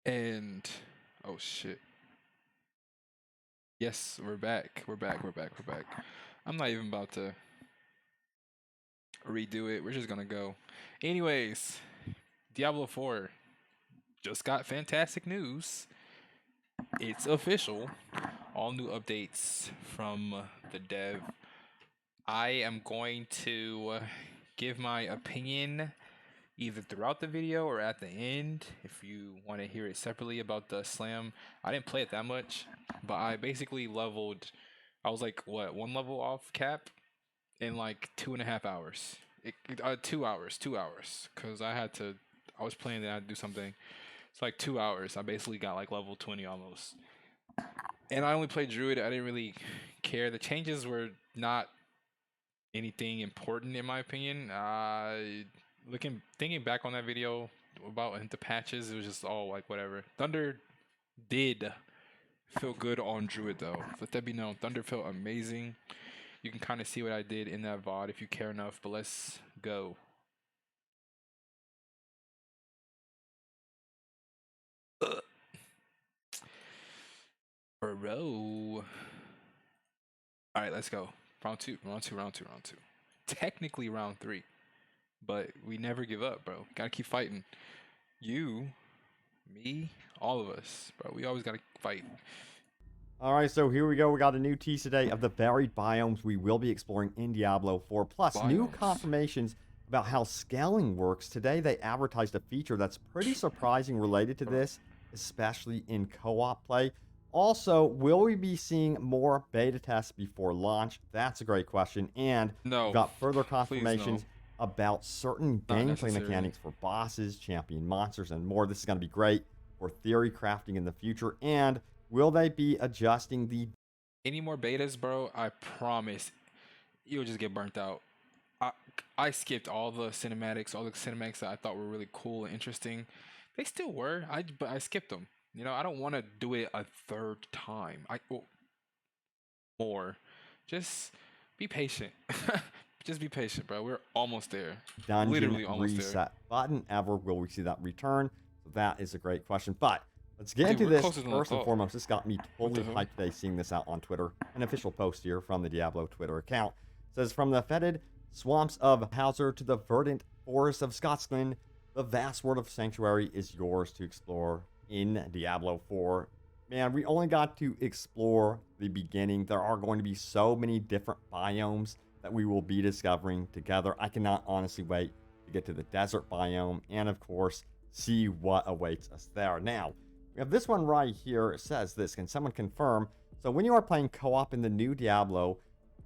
And oh shit. Yes, we're back. We're back. We're back. We're back. I'm not even about to redo it. We're just gonna go. Anyways, Diablo 4 just got fantastic news. It's official. All new updates from the dev. I am going to give my opinion either throughout the video or at the end if you want to hear it separately about the slam. I didn't play it that much, but I basically leveled. I was like, what, one level off cap in like 2.5 hours. 2 hours, 2 hours, because I was playing and I had to do something. It's like 2 hours. I basically got like level 20 almost. And I only played Druid. I didn't really care. The changes were not anything important in my opinion. Thinking back on that video about the patches, it was just all like whatever. Thunder did feel good on Druid though. Let that be known. Thunder felt amazing. You can kind of see what I did in that VOD if you care enough, but let's go. Bro. Alright, let's go. Round two, round two, round two, round two. Technically round three. But we never give up, bro. Gotta keep fighting. You, me, all of us, bro. We always gotta fight. Alright, so here we go. We got a new tease today of the varied biomes we will be exploring in Diablo 4, plus new Biomes. confirmations about how scaling works. Today they advertised a feature that's pretty surprising related to this, especially in co-op play. Also, will we be seeing more beta tests before launch? That's a great question. And No. we've got further Please no. confirmations about certain Not gameplay necessary. mechanics for bosses, champion monsters, and more. This is going to be great for theory crafting in the future. And will they be adjusting the... Any more betas, bro? I promise you'll just get burnt out. I, I skipped all the cinematics that I thought were really cool and interesting. They still were, but I skipped them. You know, I don't want to do it a third time. More. Just be patient. Just be patient, bro. We're almost there. dungeon Literally almost reset there. button ever. Will we see that return? So that is a great question. But let's get into we're this. closer than I First and thought. foremost, this got me totally hell? hyped today seeing this out on Twitter. An official post here from the Diablo Twitter account. It says, from the fetid swamps of Hauser to the verdant forests of Scotsglen, the vast world of Sanctuary is yours to explore in Diablo 4. Man, we only got to explore the beginning. There are going to be so many different biomes that we will be discovering together. I cannot honestly wait to get to the desert biome and, of course, see what awaits us there. Now, we have this one right here. It says this. Can someone confirm? So when you are playing co-op in the new Diablo,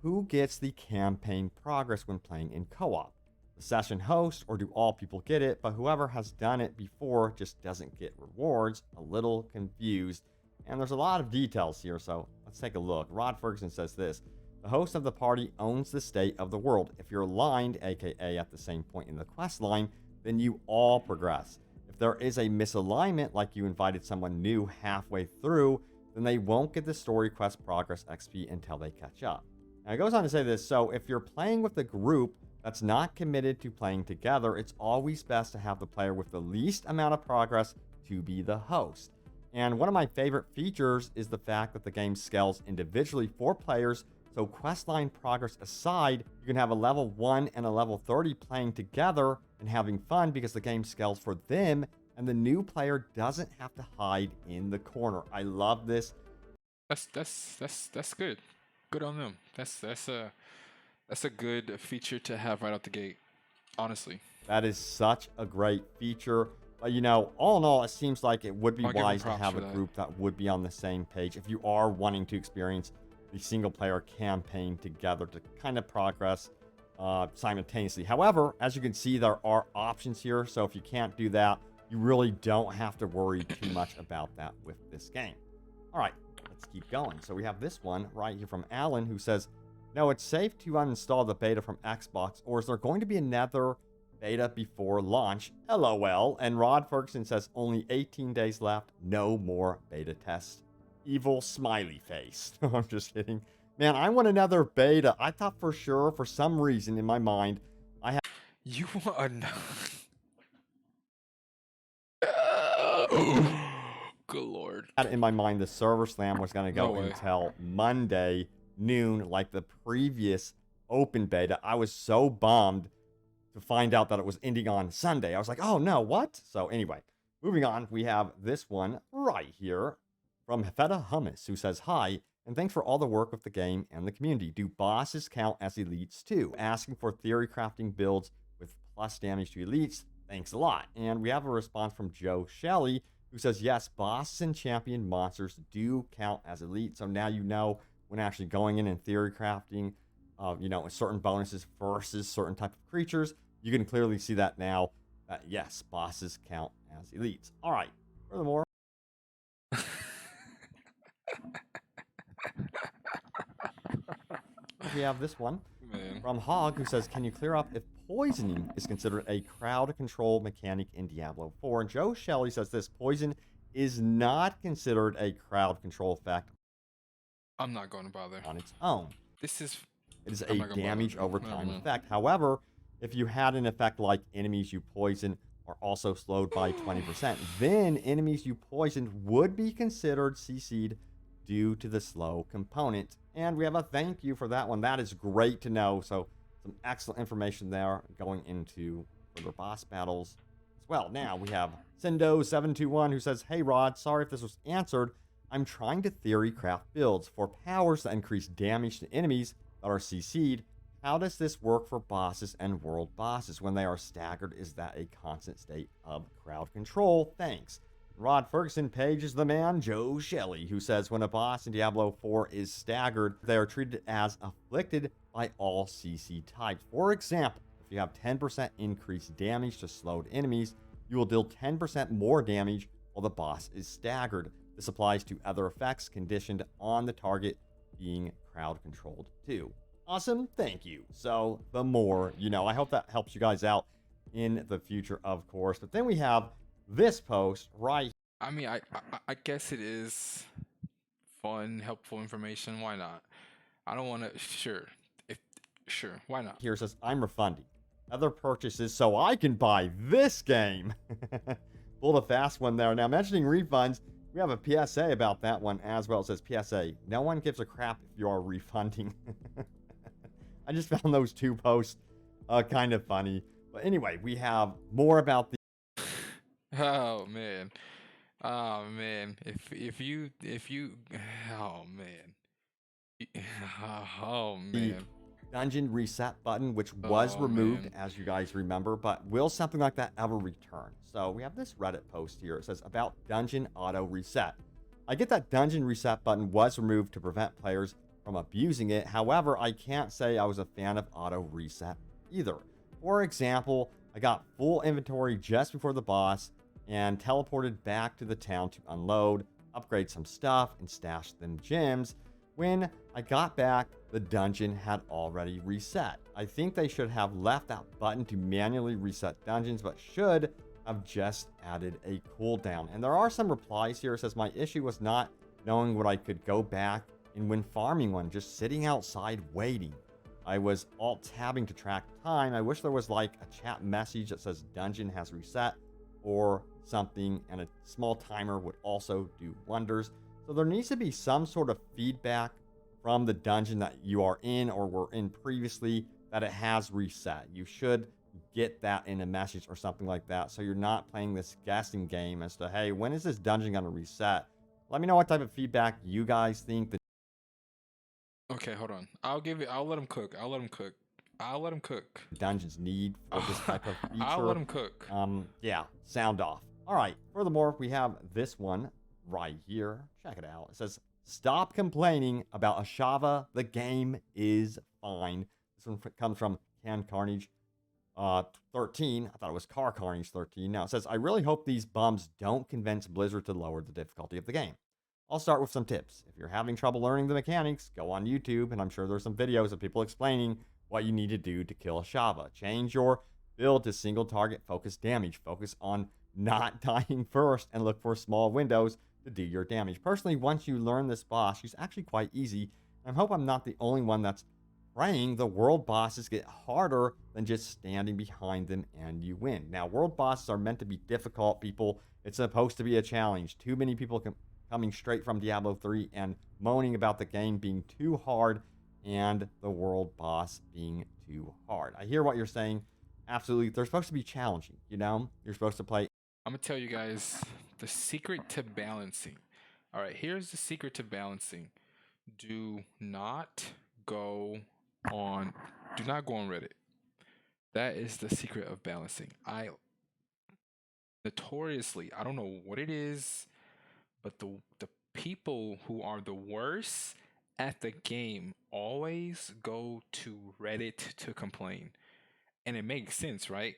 who gets the campaign progress when playing in co-op? The session host, or do all people get it, but whoever has done it before just doesn't get rewards? A little confused. And there's a lot of details here, so let's take a look. Rod Ferguson says this. The host of the party owns the state of the world. If you're aligned, aka at the same point in the quest line, then you all progress. If there is a misalignment, like you invited someone new halfway through, then they won't get the story quest progress XP until they catch up. Now it goes on to say this, so if you're playing with a group that's not committed to playing together, it's always best to have the player with the least amount of progress to be the host. And one of my favorite features is the fact that the game scales individually for players. So questline progress aside, you can have a level 1 and a level 30 playing together and having fun because the game scales for them and the new player doesn't have to hide in the corner. I love this. That's good. Good on them. That's a good feature to have right out the gate. Honestly. That is such a great feature. But, you know, all in all, it seems like it would be I'll give 'em wise to props have for a that. group that would be on the same page if you are wanting to experience the single player campaign together to kind of progress simultaneously. However, as you can see, there are options here. So if you can't do that, you really don't have to worry too much about that with this game. All right, let's keep going. So we have this one right here from Alan who says, no, it's safe to uninstall the beta from Xbox, or is there going to be another beta before launch? LOL. And Rod Ferguson says only 18 days left. No more beta tests. Evil smiley face. No, I'm just kidding. Man, I want another beta. I thought for sure, for some reason in my mind, I had... You want Good lord. Had in my mind the server slam was going to No go way. until Monday noon, like the previous open beta. I was so bummed to find out that it was ending on Sunday. I was like, oh no, what? So anyway, moving on, we have this one right here from Feta Hummus, who says, hi, and thanks for all the work with the game and the community. Do bosses count as elites too? Asking for theory crafting builds with plus damage to elites. Thanks a lot. And we have a response from Joe Shelley, who says, yes, bosses and champion monsters do count as elite. So now you know when actually going in and theory crafting, certain bonuses versus certain type of creatures, you can clearly see that now that, yes, bosses count as elites. All right. Furthermore, we have this one Man. from Hog, who says, can you clear up if poisoning is considered a crowd control mechanic in Diablo 4? And Joe Shelley says this, poison is not considered a crowd control effect I'm not going to bother. on its own. This is. It is I'm a not gonna damage bother. over No, time man. effect. However, if you had an effect like enemies you poison are also slowed by 20%, then enemies you poisoned would be considered CC'd due to the slow component. And we have a thank you for that one. That is great to know. So some excellent information there going into further boss battles as well. Now we have Sendo721, who says, hey Rod, sorry if this was answered. I'm trying to theory craft builds for powers that increase damage to enemies that are CC'd. How does this work for bosses and world bosses? When they are staggered, is that a constant state of crowd control? Thanks. Rod Ferguson pages the man, Joe Shelley, who says when a boss in Diablo 4 is staggered, they are treated as afflicted by all CC types. For example, if you have 10% increased damage to slowed enemies, you will deal 10% more damage while the boss is staggered. This applies to other effects conditioned on the target being crowd controlled too. Awesome, thank you. So the more, I hope that helps you guys out in the future, of course. But then we have this post right. I mean, I guess it is fun, helpful information. Why not? I don't want to. Sure. Why not? Here says, I'm refunding other purchases so I can buy this game. Pulled a fast one there. Now, mentioning refunds, we have a PSA about that one as well. It says, PSA, no one gives a crap if you are refunding. I just found those two posts kind of funny. But anyway, we have more about the. Oh man. Oh man. If you oh man. Oh man. Dungeon reset button, which was removed, as you guys remember, but will something like that ever return? So we have this Reddit post here. It says about dungeon auto reset. I get that dungeon reset button was removed to prevent players from abusing it. However, I can't say I was a fan of auto reset either. For example, I got full inventory just before the boss and teleported back to the town to unload, upgrade some stuff, and stash them gems. When I got back, the dungeon had already reset. I think they should have left that button to manually reset dungeons, but should have just added a cooldown. And there are some replies here. It says, my issue was not knowing what I could go back and when farming one, just sitting outside waiting. I was alt-tabbing to track time. I wish there was like a chat message that says dungeon has reset or something, and a small timer would also do wonders. So there needs to be some sort of feedback from the dungeon that you are in or were in previously that it has reset. You should get that in a message or something like that, so you're not playing this guessing game as to, hey, when is this dungeon going to reset? Let me know what type of feedback you guys think the Okay, hold on. I'll let him cook. I'll let him cook. dungeons need for this type of feature. I'll let him cook. Yeah, sound off. All right. Furthermore, we have this one right here. Check it out. It says, stop complaining about Ashava. The game is fine. This one comes from Can Carnage 13. I thought it was Car Carnage 13. Now it says, I really hope these bums don't convince Blizzard to lower the difficulty of the game. I'll start with some tips. If you're having trouble learning the mechanics, go on YouTube, and I'm sure there's some videos of people explaining what you need to do to kill Ashava. Change your build to single target focus damage. Focus on not dying first and look for small windows to do your damage. Personally, once you learn this boss, she's actually quite easy. I hope I'm not the only one that's praying the world bosses get harder than just standing behind them and you win. Now, world bosses are meant to be difficult, people. It's supposed to be a challenge. Too many people coming straight from Diablo 3 and moaning about the game being too hard and the world boss being too hard. I hear what you're saying. Absolutely. They're supposed to be challenging, you know? You're supposed to play. I'm gonna tell you guys the secret to balancing. All right, here's the secret to balancing. Do not go on do not go on Reddit. That is the secret of balancing. I notoriously, I don't know what it is, but the people who are the worst at the game always go to Reddit to complain. And it makes sense, right?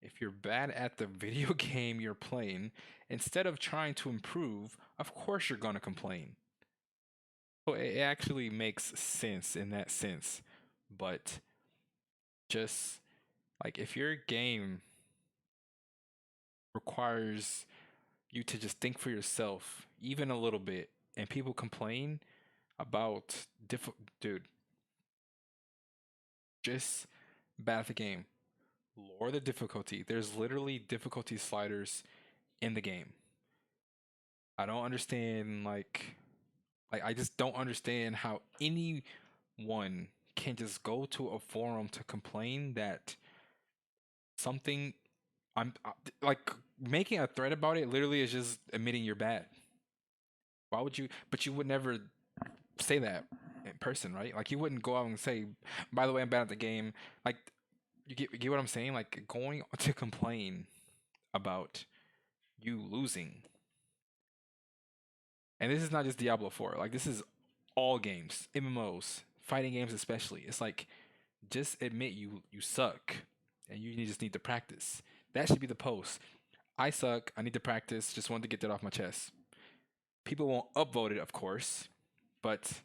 If you're bad at the video game you're playing, instead of trying to improve, of course you're going to complain. So it actually makes sense in that sense. But just like if your game requires you to just think for yourself, even a little bit, and people complain about dude, just bad at the game. Lower the difficulty. There's literally difficulty sliders in the game. I don't understand like I just don't understand how anyone can just go to a forum to complain that something like making a thread about it literally is just admitting you're bad. Why would you? But you would never say that in person, right? Like you wouldn't go out and say, "By the way, I'm bad at the game." Like you get what I'm saying? Like going to complain about you losing. And this is not just Diablo 4. Like this is all games, MMOs, fighting games especially. It's like just admit you suck and you just need to practice. That should be the post. I suck. I need to practice. Just wanted to get that off my chest. People won't upvote it, of course, but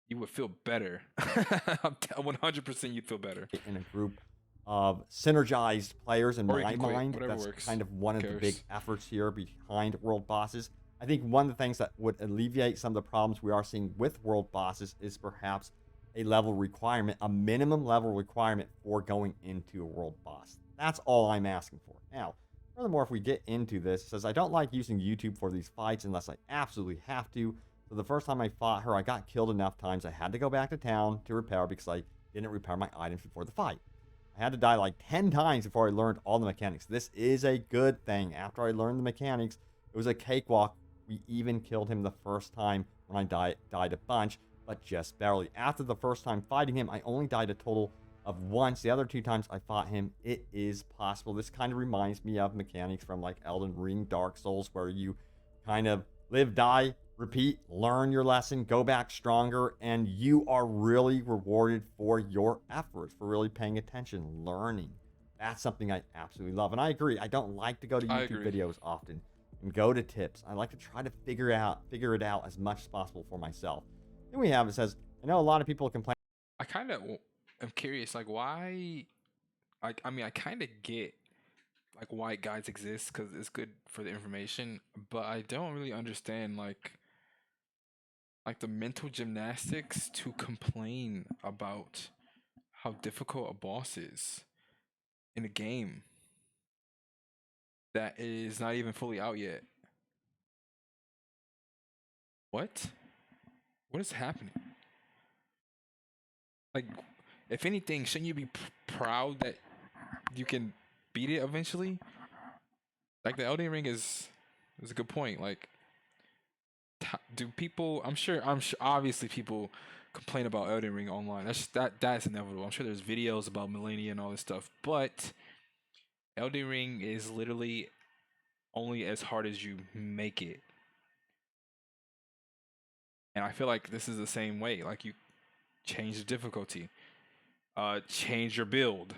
you would feel better. 100% you'd feel better. In a group of synergized players in Or you my can quit, mind. whatever That's works. kind of one of Who the big cares? efforts here behind world bosses. I think one of the things that would alleviate some of the problems we are seeing with world bosses is perhaps a level requirement, a minimum level requirement for going into a world boss. That's all I'm asking for. Now, furthermore, if we get into this, it says, I don't like using YouTube for these fights unless I absolutely have to. So the first time I fought her, I got killed enough times I had to go back to town to repair because I didn't repair my items before the fight. I had to die like 10 times before I learned all the mechanics. This is a good thing. After I learned the mechanics, it was a cakewalk. We even killed him the first time when I died a bunch, but just barely. After the first time fighting him, I only died a total of once. The other 2 times I fought him, it is possible. This kind of reminds me of mechanics from like Elden Ring, Dark Souls, where you kind of live, die, repeat, learn your lesson, go back stronger, and you are really rewarded for your efforts, for really paying attention, learning. That's something I absolutely love. And I agree. I don't like to go to I YouTube agree. videos often and go to tips. I like to try to figure it out as much as possible for myself. Then we have, it says, I know a lot of people complain. I kind of am curious, like why. Like I mean, I kind of get like why guides exist because it's good for the information, but I don't really understand like the mental gymnastics to complain about how difficult a boss is in a game that is not even fully out yet. What? What is happening? Like, if anything, shouldn't you be proud that you can beat it eventually? Like the Elden Ring is a good point. Like, do people? I'm sure. Obviously, people complain about Elden Ring online. That's inevitable. I'm sure there's videos about Millennia and all this stuff, but Elden Ring is literally only as hard as you make it. And I feel like this is the same way. Like you change the difficulty, change your build.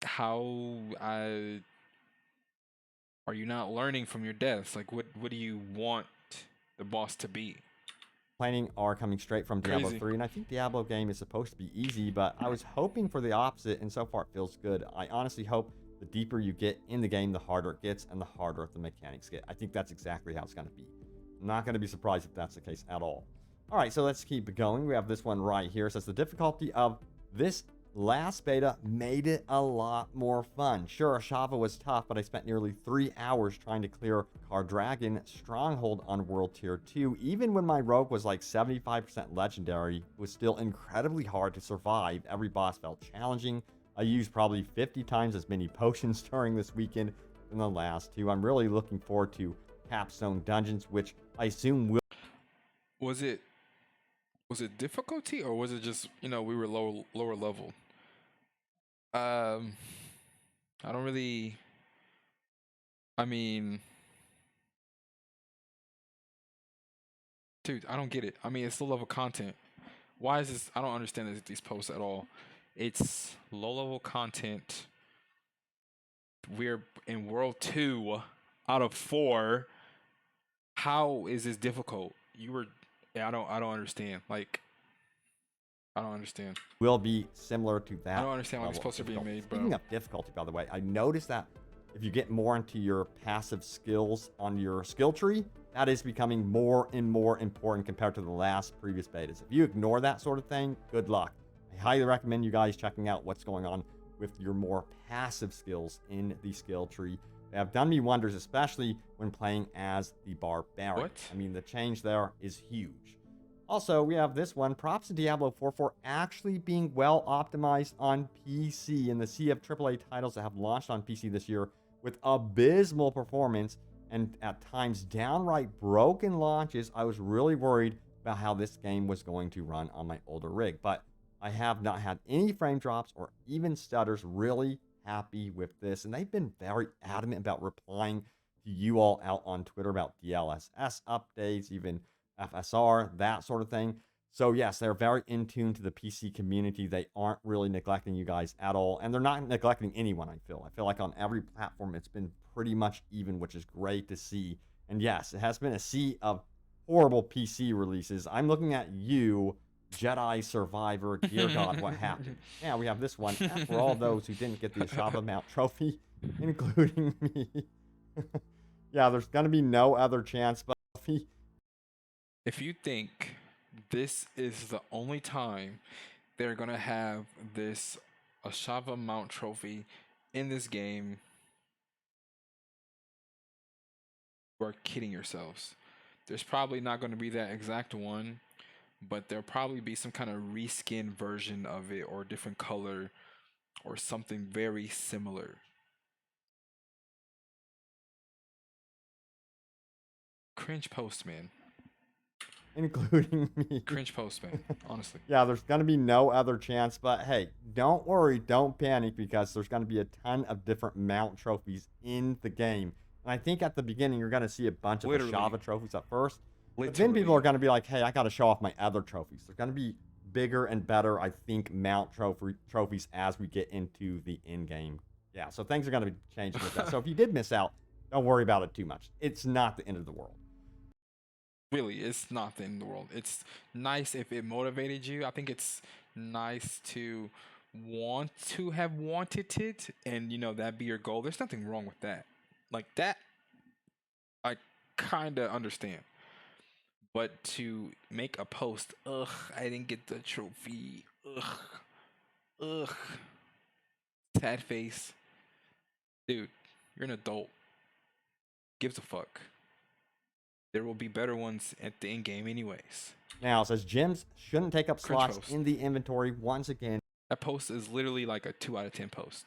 How are you not learning from your deaths? Like what do you want the boss to be? Complaining are coming straight from Diablo Crazy. 3, and I think Diablo game is supposed to be easy, but I was hoping for the opposite, and so far it feels good. I honestly hope the deeper you get in the game, the harder it gets, and the harder the mechanics get. I think that's exactly how it's going to be. I'm not going to be surprised if that's the case at all. All right, so let's keep going. We have this one right here. It says the difficulty of this last beta made it a lot more fun. Sure, Shava was tough, but I spent nearly 3 hours trying to clear Cardragon Stronghold on World Tier 2. Even when my rogue was like 75% legendary, it was still incredibly hard to survive. Every boss felt challenging. I used probably 50 times as many potions during this weekend than the last two. I'm really looking forward to Capstone Dungeons, which I assume will... Was it difficulty, or was it just, we were lower level? Um, I don't really. I mean, dude, I don't get it. I mean, it's low level content. Why is this? I don't understand these posts at all. It's low level content. We're in World 2 out of 4. How is this difficult? Yeah, I don't understand. Like, I don't understand. Will be similar to that. I don't understand why these level posts are of being difficulty. made, bro. Speaking of difficulty, by the way, I noticed that if you get more into your passive skills on your skill tree, that is becoming more and more important compared to the last previous betas. If you ignore that sort of thing, good luck. I highly recommend you guys checking out what's going on with your more passive skills in the skill tree. They have done me wonders, especially when playing as the Barbarian. What? I mean, the change there is huge. Also, we have this one. Props to Diablo 4 for actually being well optimized on PC in the sea of AAA titles that have launched on PC this year with abysmal performance and at times downright broken launches. I was really worried about how this game was going to run on my older rig, but I have not had any frame drops or even stutters. Really happy with this, and they've been very adamant about replying to you all out on Twitter about DLSS updates, even FSR, that sort of thing. So yes, they're very in tune to the PC community. They aren't really neglecting you guys at all, and they're not neglecting anyone. I feel like on every platform it's been pretty much even, which is great to see. And yes, it has been a sea of horrible PC releases. I'm looking at you, Jedi Survivor. Dear God, what happened? Yeah, we have this one. F for all those who didn't get the Ashava Mount trophy, including me. Yeah, there's gonna be no other chance, but If you think this is the only time they're gonna have this Ashava Mount trophy in this game, you're kidding yourselves. There's probably not going to be that exact one, but there'll probably be some kind of reskin version of it, or different color, or something very similar. Cringe post, man. including me. Cringe post, man. Honestly. Yeah, there's going to be no other chance, but hey, don't worry, don't panic, because there's going to be a ton of different mount trophies in the game. And I think at the beginning, you're going to see a bunch of Ashava trophies at first. But then people are going to be like, hey, I got to show off my other trophies. They're going to be bigger and better, I think, mount trophies as we get into the in-game. Yeah, so things are going to be changing with that. So if you did miss out, don't worry about it too much. It's not the end of the world. Really, it's not the end of the world. It's nice if it motivated you. I think it's nice to want to have wanted it, and that be your goal. There's nothing wrong with that. Like that, I kind of understand. But to make a post, ugh, I didn't get the trophy. Ugh, ugh, sad face, dude. You're an adult. Gives a fuck. There will be better ones at the end game, anyways. Now, it says gems shouldn't take up slots in the inventory. Once again, that post is literally like a 2 out of 10 post.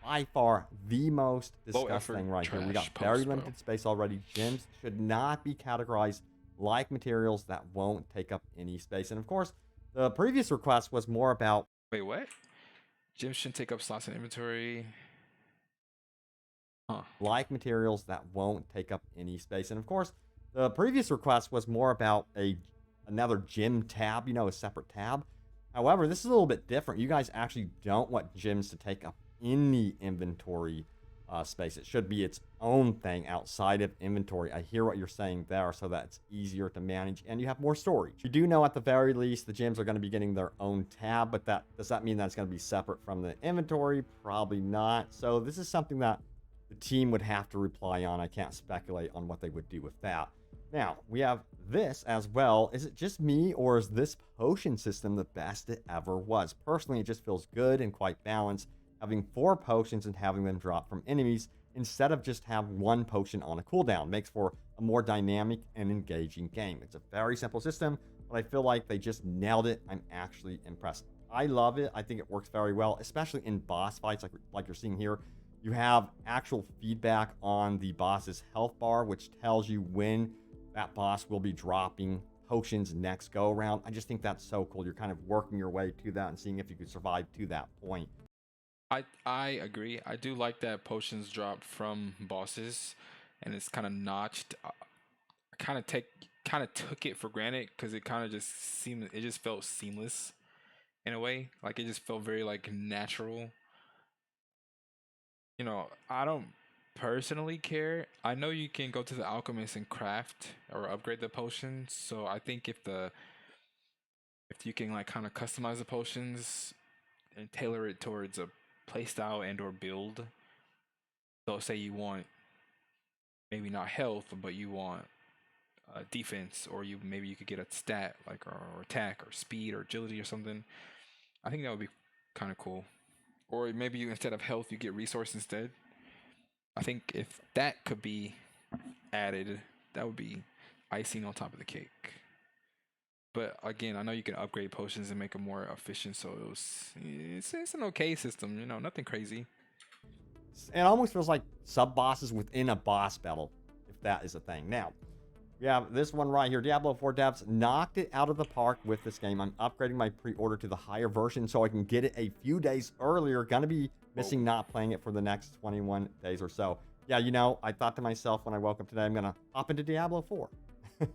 By far the most disgusting thing right here. We got very limited space already. Gems should not be categorized like materials that won't take up any space. And of course, the previous request was more about... Wait, what? Gems shouldn't take up slots in inventory. Huh. Like materials that won't take up any space. And of course, the previous request was more about another gem tab, a separate tab. However, this is a little bit different. You guys actually don't want gems to take up any inventory space. It should be its own thing outside of inventory. I hear what you're saying there, so that it's easier to manage and you have more storage. You do know at the very least the gems are going to be getting their own tab, but does that mean that it's going to be separate from the inventory? Probably not. So this is something that the team would have to reply on. I can't speculate on what they would do with that. Now, we have this as well. Is it just me, or is this potion system the best it ever was? Personally, it just feels good and quite balanced, having 4 potions and having them drop from enemies instead of just have 1 potion on a cooldown. Makes for a more dynamic and engaging game. It's a very simple system, but I feel like they just nailed it. I'm actually impressed. I love it. I think it works very well, especially in boss fights like you're seeing here. You have actual feedback on the boss's health bar, which tells you when that boss will be dropping potions next go around. I just think that's so cool. You're kind of working your way to that and seeing if you could survive to that point. I agree. I do like that potions drop from bosses, and it's kind of notched. I kind of took it for granted because it kind of just seemed it just felt seamless in a way. Like it just felt very like natural. I don't personally care. I know you can go to the alchemist and craft or upgrade the potions. So I think if you can like kind of customize the potions and tailor it towards a playstyle and or build. So say you want maybe not health, but you want defense, or maybe you could get a stat like or attack or speed or agility or something. I think that would be kind of cool. Or maybe you instead of health you get resource instead. I think if that could be added, that would be icing on top of the cake. But again, I know you can upgrade potions and make them more efficient, so it's an okay system, nothing crazy. It almost feels like sub bosses within a boss battle, if that is a thing. Now, we have this one right here. Diablo 4 devs knocked it out of the park with this game. I'm upgrading my pre-order to the higher version so I can get it a few days earlier. Gonna be missing not playing it for the next 21 days or so. Yeah, I thought to myself when I woke up today, I'm gonna hop into Diablo 4. And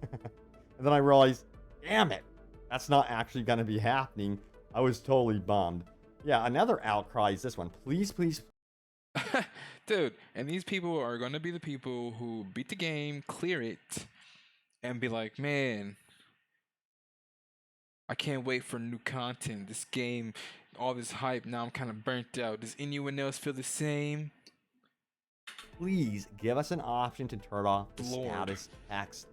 then I realized, damn it, that's not actually gonna be happening. I was totally bummed. Yeah, another outcry is this one. Please, please. Dude, and these people are going to be the people who beat the game, clear it, and be like, man, I can't wait for new content. This game, all this hype, now I'm kind of burnt out. Does anyone else feel the same? Please give us an option to turn off the Lord. status text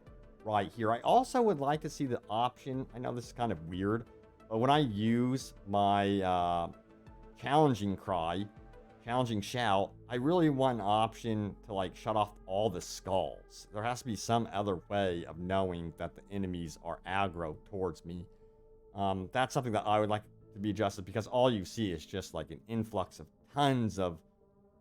right here. I also would like to see the option. I know this is kind of weird, but when I use my challenging cry, challenging shout, I really want an option to like shut off all the skulls. There has to be some other way of knowing that the enemies are aggro towards me. That's something that I would like to be adjusted because all you see is just like an influx of tons of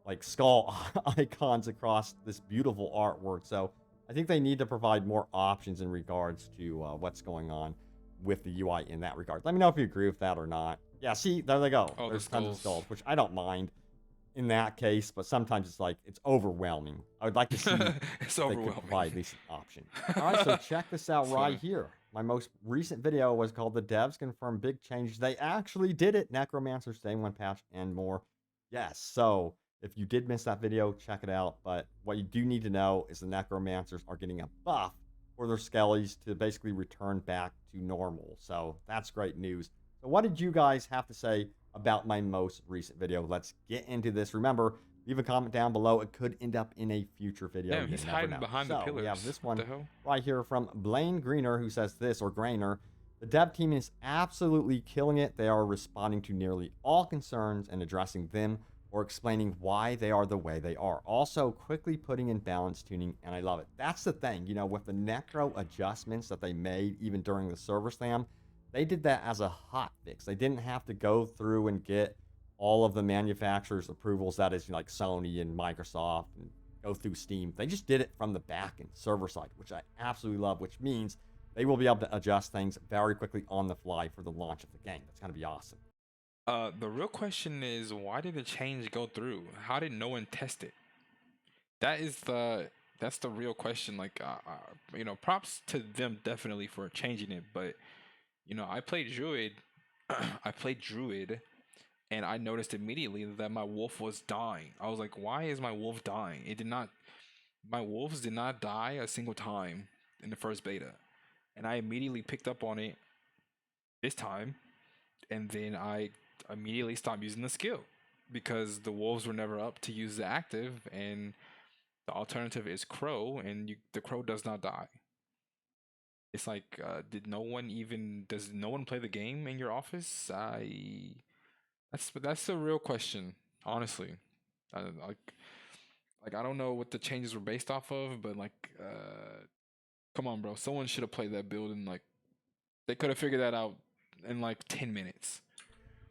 like skull icons across this beautiful artwork. So I think they need to provide more options in regards to what's going on with the UI in that regard. Let me know if you agree with that or not. Yeah, see, there they go. Oh, the There's tons of skulls. skulls, which I don't mind in that case, but sometimes it's overwhelming. I would like to see It's if they could overwhelming. provide at least an option. All right, so check this out It's right funny. here. My most recent video was called "The Devs Confirm Big Changes." They actually did it. Necromancer's Day 1 patch and more. Yes, so if you did miss that video, check it out. But what you do need to know is the Necromancers are getting a buff for their skellies to basically return back to normal. So that's great news. So what did you guys have to say about my most recent video? Let's get into this. Remember, leave a comment down below. It could end up in a future video. Damn, You he's never hiding know. behind the So we have pillars. this What one the hell? right here from Blaine Greener, who says this, or Grainer. The dev team is absolutely killing it. They are responding to nearly all concerns and addressing them or explaining why they are the way they are. Also, quickly putting in balance tuning, and I love it. That's the thing, with the necro adjustments that they made even during the server slam, they did that as a hot fix. They didn't have to go through and get all of the manufacturers' approvals, that is, like Sony and Microsoft, and go through Steam. They just did it from the back end server side, which I absolutely love, which means they will be able to adjust things very quickly on the fly for the launch of the game. That's going to be awesome. The real question is, why did the change go through? How did no one test it? That is that's the real question. Like, props to them definitely for changing it. But I played Druid. I played Druid, and I noticed immediately that my wolf was dying. I was like, why is my wolf dying? It did not. My wolves did not die a single time in the first beta, and I immediately picked up on it this time, and then I immediately stopped using the skill because the wolves were never up to use the active, and the alternative is crow, and the crow does not die. It's like, does no one play the game in your office? That's a real question, honestly. I, like, I don't know what the changes were based off of, but come on, bro. Someone should have played that build and like they could have figured that out in like 10 minutes.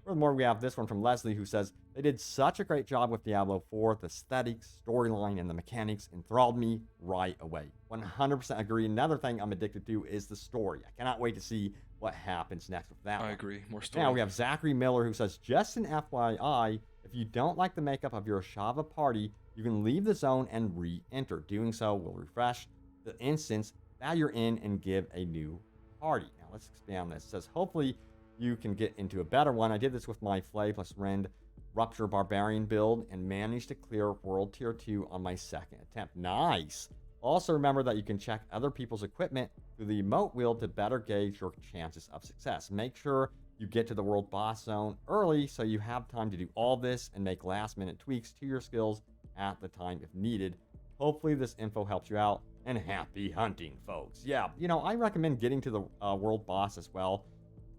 Furthermore, we have this one from Leslie who says, they did such a great job with Diablo 4. The aesthetics, storyline, and the mechanics enthralled me right away. 100% agree. Another thing I'm addicted to is the story. I cannot wait to see what happens next with that I one. agree. More Now story. we have Zachary Miller who says, just an FYI, if you don't like the makeup of your Shava party, you can leave the zone and re-enter. Doing so will refresh the instance that you're in and give a new party. Now let's expand this. It says, hopefully you can get into a better one. I did this with my Flay plus Rend Rupture Barbarian build and managed to clear World Tier 2 on my second attempt. Nice! Also remember that you can check other people's equipment through the emote wheel to better gauge your chances of success. Make sure you get to the world boss zone early so you have time to do all this and make last minute tweaks to your skills at the time if needed. Hopefully this info helps you out, and happy hunting, folks. Yeah, I recommend getting to the world boss as well,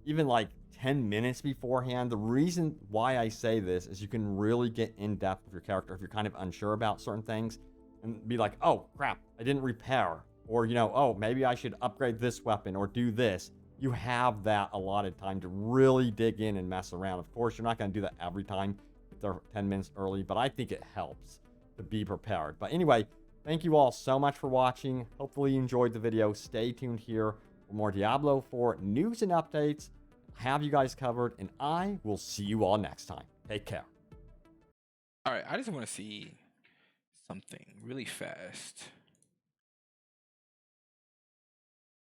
even like 10 minutes beforehand. The reason why I say this is you can really get in depth with your character if you're kind of unsure about certain things and be like, oh crap, I didn't repair. Or, oh, maybe I should upgrade this weapon or do this. You have that allotted time to really dig in and mess around. Of course, you're not going to do that every time if they're 10 minutes early, but I think it helps to be prepared. But anyway, thank you all so much for watching. Hopefully you enjoyed the video. Stay tuned here for more Diablo 4 news and updates. Have you guys covered, and I will see you all next time. Take care. All right, I just want to see something really fast.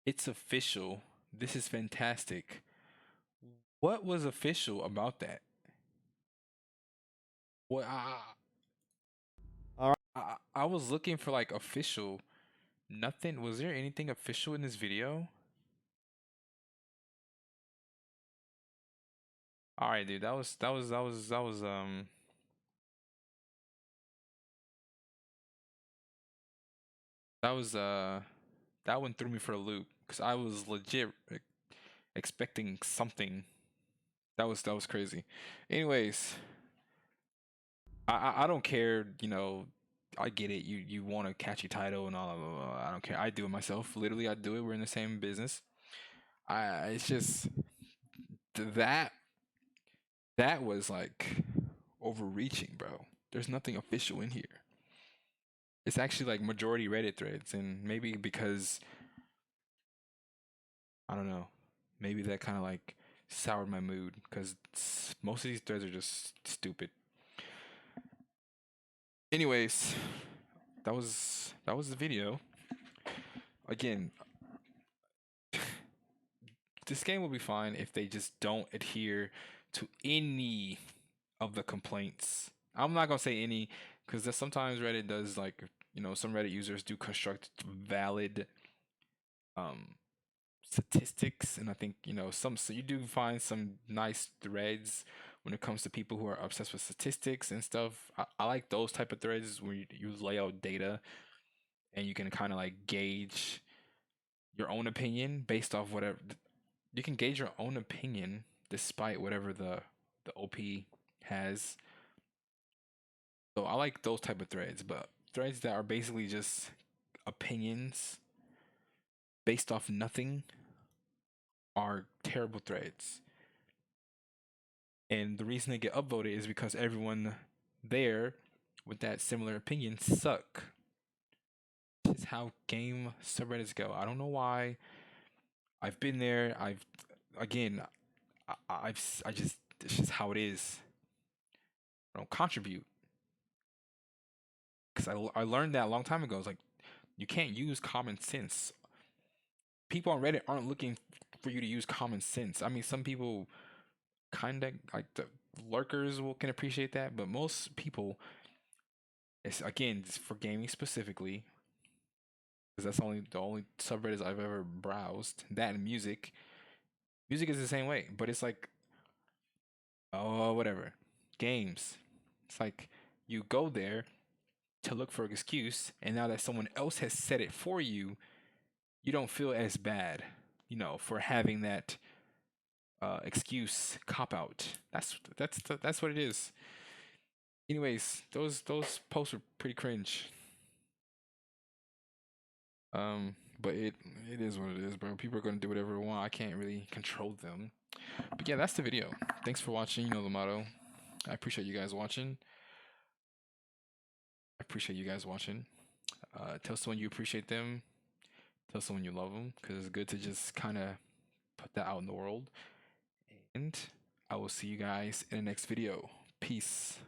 It's official. This is fantastic. What was official about that? What All right. I was looking for like official. Nothing. Was there anything official in this video? All right, dude. That one threw me for a loop because I was legit expecting something. That was crazy. Anyways, I don't care. I get it. You want a catchy title and all of I don't care. I do it myself. Literally, I do it. We're in the same business. It's just that that was like overreaching, bro. There's nothing official in here. It's actually like majority Reddit threads, and maybe because I don't know, maybe that kind of like soured my mood because most of these threads are just stupid. Anyways, that was the video. Again, this game will be fine if they just don't adhere to any of the complaints. I'm not gonna say any because sometimes Reddit does like some Reddit users do construct valid um statistics, and I think so you do find some nice threads when it comes to people who are obsessed with statistics and stuff. I like those type of threads where you lay out data and you can kind of like gauge your own opinion based off whatever you can gauge your own opinion despite whatever the OP has. So I like those type of threads, but threads that are basically just opinions based off nothing are terrible threads. And the reason they get upvoted is because everyone there with that similar opinion suck. This is how game subreddits go. I don't know why. I've been there. Again, I just, it's just how it is. I don't contribute. Because I learned that a long time ago. It's like, you can't use common sense. People on Reddit aren't looking for you to use common sense. I mean, some people kind of like the lurkers can appreciate that, but most people, it's again it's for gaming specifically, because that's the only subreddits I've ever browsed. That and music. Music is the same way, but it's like, oh, whatever. Games. It's like you go there to look for an excuse, and now that someone else has said it for you, you don't feel as bad, for having that excuse cop out. That's what it is. Anyways, those posts are pretty cringe. But it is what it is, bro. People are gonna do whatever they want. I can't really control them. But yeah, that's the video. Thanks for watching. You know the motto. I appreciate you guys watching. I appreciate you guys watching. Tell someone you appreciate them. Tell someone you love them, because it's good to just kind of put that out in the world. And I will see you guys in the next video. Peace.